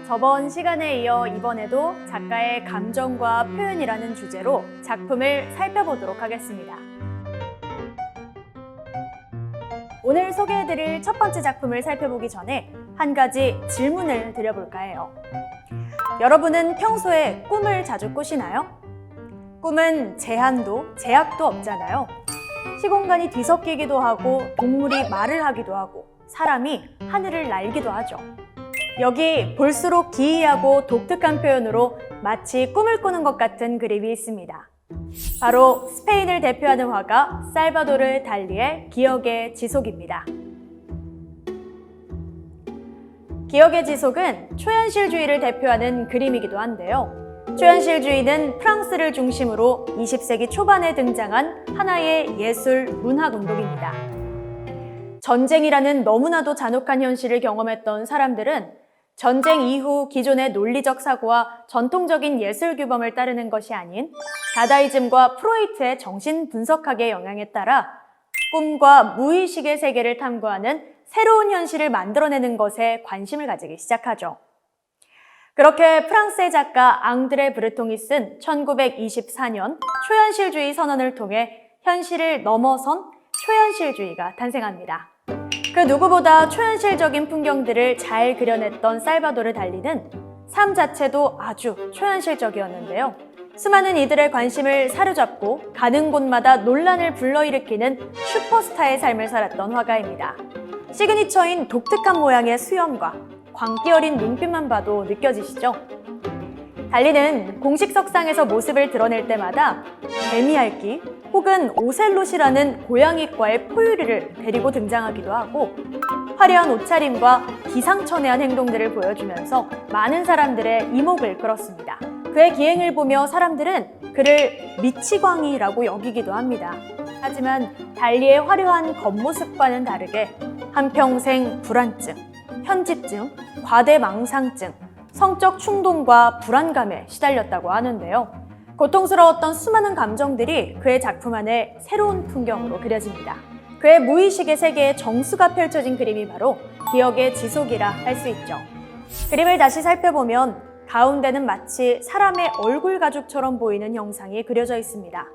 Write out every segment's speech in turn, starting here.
저번 시간에 이어 이번에도 작가의 감정과 표현이라는 주제로 작품을 살펴보도록 하겠습니다. 오늘 소개해드릴 첫 번째 작품을 살펴보기 전에 한 가지 질문을 드려볼까 해요. 여러분은 평소에 꿈을 자주 꾸시나요? 꿈은 제한도, 제약도 없잖아요. 시공간이 뒤섞이기도 하고, 동물이 말을 하기도 하고, 사람이 하늘을 날기도 하죠. 여기 볼수록 기이하고 독특한 표현으로 마치 꿈을 꾸는 것 같은 그림이 있습니다. 바로 스페인을 대표하는 화가 살바도르 달리의 기억의 지속입니다. 기억의 지속은 초현실주의를 대표하는 그림이기도 한데요. 초현실주의는 프랑스를 중심으로 20세기 초반에 등장한 하나의 예술 문학 운동입니다. 전쟁이라는 너무나도 잔혹한 현실을 경험했던 사람들은 전쟁 이후 기존의 논리적 사고와 전통적인 예술 규범을 따르는 것이 아닌 다다이즘과 프로이트의 정신 분석학의 영향에 따라 꿈과 무의식의 세계를 탐구하는 새로운 현실을 만들어내는 것에 관심을 가지기 시작하죠. 그렇게 프랑스의 작가 앙드레 브르통이 쓴 1924년 초현실주의 선언을 통해 현실을 넘어선 초현실주의가 탄생합니다. 그 누구보다 초현실적인 풍경들을 잘 그려냈던 살바도르 달리는 삶 자체도 아주 초현실적이었는데요. 수많은 이들의 관심을 사로잡고 가는 곳마다 논란을 불러일으키는 슈퍼스타의 삶을 살았던 화가입니다. 시그니처인 독특한 모양의 수염과 광기 어린 눈빛만 봐도 느껴지시죠? 달리는 공식 석상에서 모습을 드러낼 때마다 개미핥기 혹은 오셀롯이라는 고양이과의 포유류를 데리고 등장하기도 하고 화려한 옷차림과 기상천외한 행동들을 보여주면서 많은 사람들의 이목을 끌었습니다. 그의 기행을 보며 사람들은 그를 미치광이라고 여기기도 합니다. 하지만 달리의 화려한 겉모습과는 다르게 한평생 불안증, 편집증, 과대망상증, 성적 충동과 불안감에 시달렸다고 하는데요. 고통스러웠던 수많은 감정들이 그의 작품 안에 새로운 풍경으로 그려집니다. 그의 무의식의 세계에 정수가 펼쳐진 그림이 바로 기억의 지속이라 할 수 있죠. 그림을 다시 살펴보면 가운데는 마치 사람의 얼굴 가죽처럼 보이는 형상이 그려져 있습니다.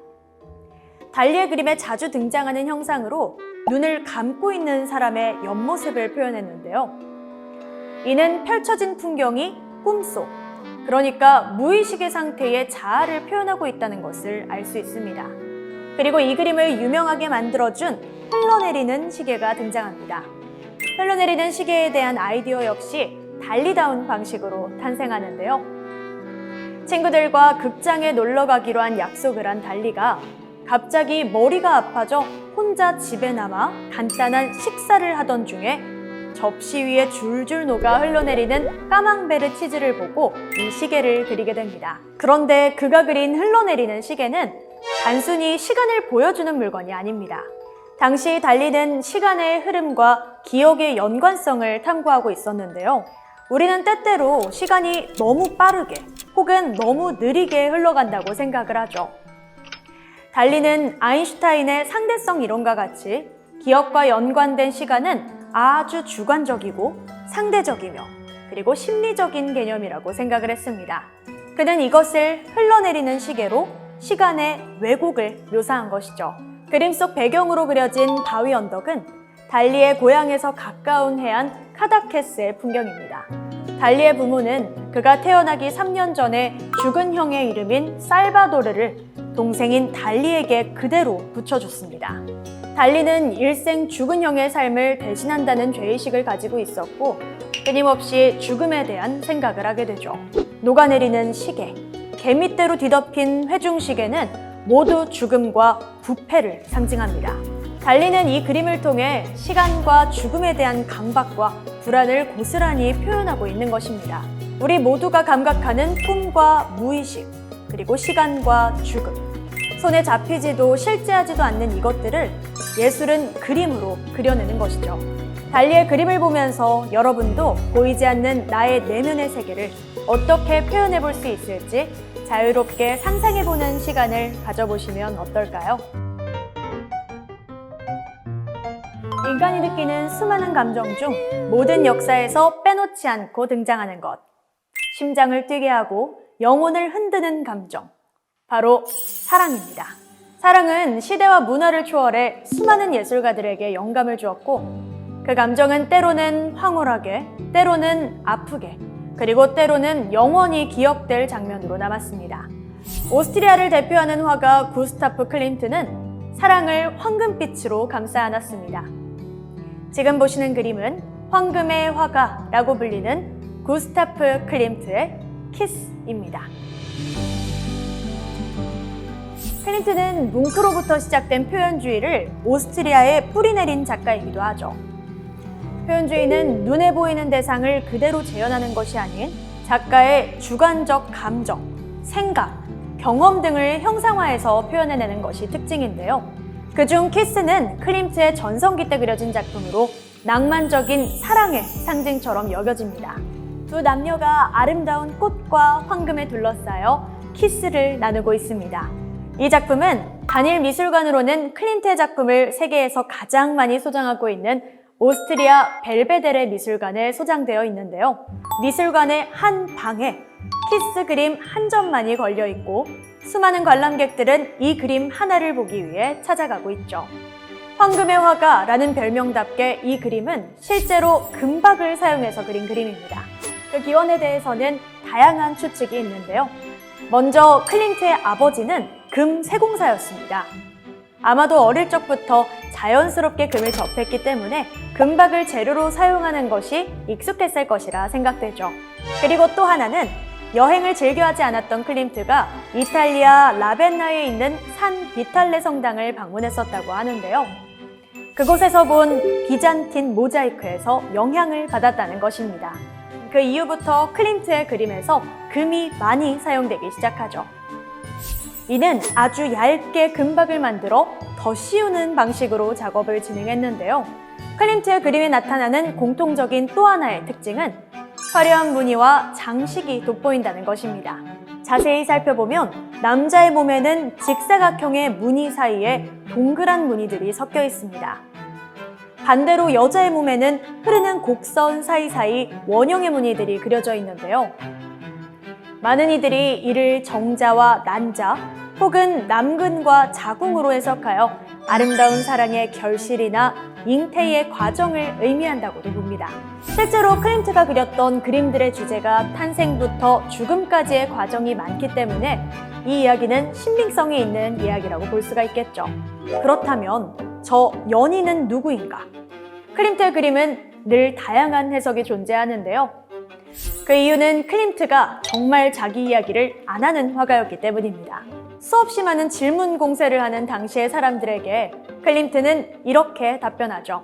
달리의 그림에 자주 등장하는 형상으로 눈을 감고 있는 사람의 옆모습을 표현했는데요. 이는 펼쳐진 풍경이 꿈속, 그러니까 무의식의 상태의 자아를 표현하고 있다는 것을 알 수 있습니다. 그리고 이 그림을 유명하게 만들어준 흘러내리는 시계가 등장합니다. 흘러내리는 시계에 대한 아이디어 역시 달리다운 방식으로 탄생하는데요. 친구들과 극장에 놀러 가기로 한 약속을 한 달리가 갑자기 머리가 아파져 혼자 집에 남아 간단한 식사를 하던 중에 접시 위에 줄줄 녹아 흘러내리는 까망베르 치즈를 보고 이 시계를 그리게 됩니다. 그런데 그가 그린 흘러내리는 시계는 단순히 시간을 보여주는 물건이 아닙니다. 당시 달리는 시간의 흐름과 기억의 연관성을 탐구하고 있었는데요. 우리는 때때로 시간이 너무 빠르게 혹은 너무 느리게 흘러간다고 생각을 하죠. 달리는 아인슈타인의 상대성 이론과 같이 기억과 연관된 시간은 아주 주관적이고 상대적이며 그리고 심리적인 개념이라고 생각을 했습니다. 그는 이것을 흘러내리는 시계로 시간의 왜곡을 묘사한 것이죠. 그림 속 배경으로 그려진 바위 언덕은 달리의 고향에서 가까운 해안 카다케스의 풍경입니다. 달리의 부모는 그가 태어나기 3년 전에 죽은 형의 이름인 살바도르를 동생인 달리에게 그대로 붙여줬습니다. 달리는 일생 죽은 형의 삶을 대신한다는 죄의식을 가지고 있었고 끊임없이 죽음에 대한 생각을 하게 되죠. 녹아내리는 시계, 개미떼로 뒤덮인 회중시계는 모두 죽음과 부패를 상징합니다. 달리는 이 그림을 통해 시간과 죽음에 대한 강박과 불안을 고스란히 표현하고 있는 것입니다. 우리 모두가 감각하는 꿈과 무의식, 그리고 시간과 죽음. 손에 잡히지도 실제하지도 않는 이것들을 예술은 그림으로 그려내는 것이죠. 달리의 그림을 보면서 여러분도 보이지 않는 나의 내면의 세계를 어떻게 표현해 볼 수 있을지 자유롭게 상상해보는 시간을 가져보시면 어떨까요? 인간이 느끼는 수많은 감정 중 모든 역사에서 빼놓지 않고 등장하는 것, 심장을 뛰게 하고 영혼을 흔드는 감정, 바로 사랑입니다. 사랑은 시대와 문화를 초월해 수많은 예술가들에게 영감을 주었고 그 감정은 때로는 황홀하게, 때로는 아프게, 그리고 때로는 영원히 기억될 장면으로 남았습니다. 오스트리아를 대표하는 화가 구스타프 클림트는 사랑을 황금빛으로 감싸 안았습니다. 지금 보시는 그림은 황금의 화가라고 불리는 구스타프 클림트의 키스입니다. 클림트는 뭉크로부터 시작된 표현주의를 오스트리아에 뿌리내린 작가이기도 하죠. 표현주의는 눈에 보이는 대상을 그대로 재현하는 것이 아닌 작가의 주관적 감정, 생각, 경험 등을 형상화해서 표현해내는 것이 특징인데요. 그중 키스는 클림트의 전성기 때 그려진 작품으로 낭만적인 사랑의 상징처럼 여겨집니다. 두 남녀가 아름다운 꽃과 황금에 둘러싸여 키스를 나누고 있습니다. 이 작품은 단일 미술관으로는 클림트의 작품을 세계에서 가장 많이 소장하고 있는 오스트리아 벨베데레 미술관에 소장되어 있는데요. 미술관의 한 방에 키스 그림 한 점만이 걸려 있고 수많은 관람객들은 이 그림 하나를 보기 위해 찾아가고 있죠. 황금의 화가라는 별명답게 이 그림은 실제로 금박을 사용해서 그린 그림입니다. 그 기원에 대해서는 다양한 추측이 있는데요. 먼저 클림트의 아버지는 금 세공사였습니다. 아마도 어릴 적부터 자연스럽게 금을 접했기 때문에 금박을 재료로 사용하는 것이 익숙했을 것이라 생각되죠. 그리고 또 하나는 여행을 즐겨하지 않았던 클림트가 이탈리아 라벤나에 있는 산 비탈레 성당을 방문했었다고 하는데요. 그곳에서 본 비잔틴 모자이크에서 영향을 받았다는 것입니다. 그 이후부터 클림트의 그림에서 금이 많이 사용되기 시작하죠. 이는 아주 얇게 금박을 만들어 더 씌우는 방식으로 작업을 진행했는데요. 클림트의 그림에 나타나는 공통적인 또 하나의 특징은 화려한 무늬와 장식이 돋보인다는 것입니다. 자세히 살펴보면 남자의 몸에는 직사각형의 무늬 사이에 동그란 무늬들이 섞여 있습니다. 반대로 여자의 몸에는 흐르는 곡선 사이사이 원형의 무늬들이 그려져 있는데요. 많은 이들이 이를 정자와 난자 혹은 남근과 자궁으로 해석하여 아름다운 사랑의 결실이나 잉태의 과정을 의미한다고도 봅니다. 실제로 클림트가 그렸던 그림들의 주제가 탄생부터 죽음까지의 과정이 많기 때문에 이 이야기는 신빙성이 있는 이야기라고 볼 수가 있겠죠. 그렇다면 저 연인은 누구인가? 클림트의 그림은 늘 다양한 해석이 존재하는데요. 그 이유는 클림트가 정말 자기 이야기를 안 하는 화가였기 때문입니다. 수없이 많은 질문 공세를 하는 당시의 사람들에게 클림트는 이렇게 답변하죠.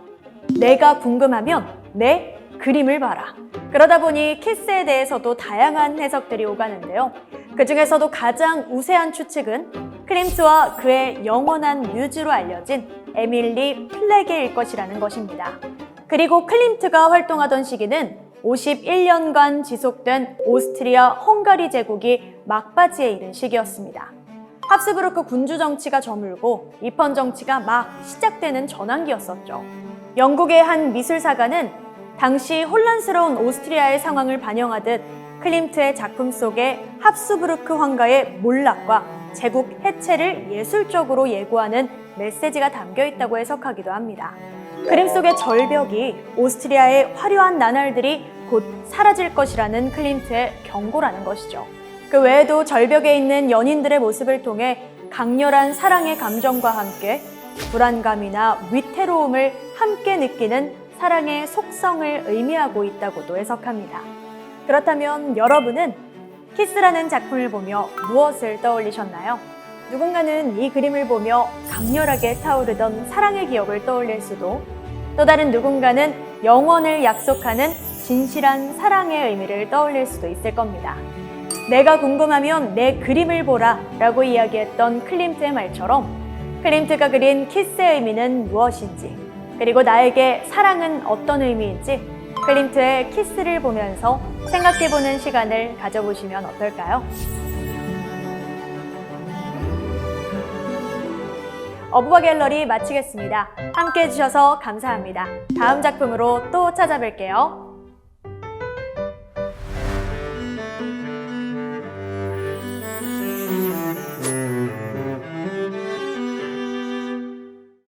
내가 궁금하면 내 그림을 봐라. 그러다 보니 키스에 대해서도 다양한 해석들이 오가는데요. 그 중에서도 가장 우세한 추측은 클림트와 그의 영원한 뮤즈로 알려진 에밀리 플레게일 것이라는 것입니다. 그리고 클림트가 활동하던 시기는 51년간 지속된 오스트리아 헝가리 제국이 막바지에 이른 시기였습니다. 합스부르크 군주 정치가 저물고 입헌 정치가 막 시작되는 전환기였었죠. 영국의 한 미술사가는 당시 혼란스러운 오스트리아의 상황을 반영하듯 클림트의 작품 속에 합스부르크 황가의 몰락과 제국 해체를 예술적으로 예고하는 메시지가 담겨 있다고 해석하기도 합니다. 그림 속의 절벽이 오스트리아의 화려한 나날들이 곧 사라질 것이라는 클림트의 경고라는 것이죠. 그 외에도 절벽에 있는 연인들의 모습을 통해 강렬한 사랑의 감정과 함께 불안감이나 위태로움을 함께 느끼는 사랑의 속성을 의미하고 있다고도 해석합니다. 그렇다면 여러분은 키스라는 작품을 보며 무엇을 떠올리셨나요? 누군가는 이 그림을 보며 강렬하게 타오르던 사랑의 기억을 떠올릴 수도, 또 다른 누군가는 영원을 약속하는 진실한 사랑의 의미를 떠올릴 수도 있을 겁니다. 내가 궁금하면 내 그림을 보라 라고 이야기했던 클림트의 말처럼 클림트가 그린 키스의 의미는 무엇인지, 그리고 나에게 사랑은 어떤 의미인지 클림트의 키스를 보면서 생각해보는 시간을 가져보시면 어떨까요? 어부바 갤러리 마치겠습니다. 함께 해주셔서 감사합니다. 다음 작품으로 또 찾아뵐게요.